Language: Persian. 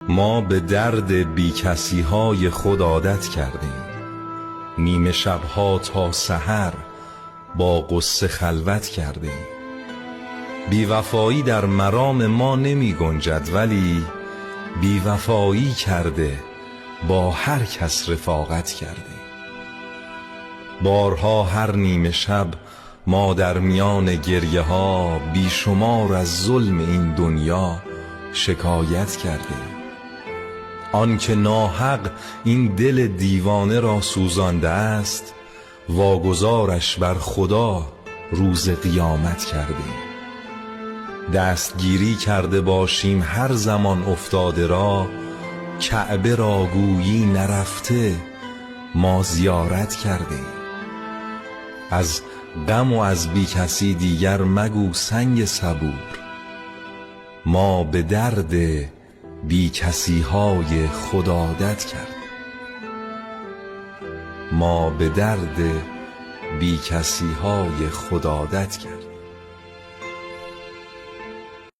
ما به درد بی کسی های خود عادت کردیم، نیمه شبها تا سحر با غصه خلوت کردیم. بیوفایی در مرام ما نمی گنجد، ولی بیوفایی کرده با هر کس رفاقت کردیم. بارها هر نیمه شب ما در میان گریه ها بیشمار از ظلم این دنیا شکایت کردیم. آن که ناحق این دل دیوانه را سوزانده است، واگذارش بر خدا روز قیامت کردیم. دستگیری کرده باشیم هر زمان افتاده را، کعبه را گویی نرفته ما زیارت کردیم. از غم و از بی کسی دیگر مگو سنگ صبور، ما به درد بی کسی های خود عادت کردیم. ما به درد بی کسی های خود عادت کردیم.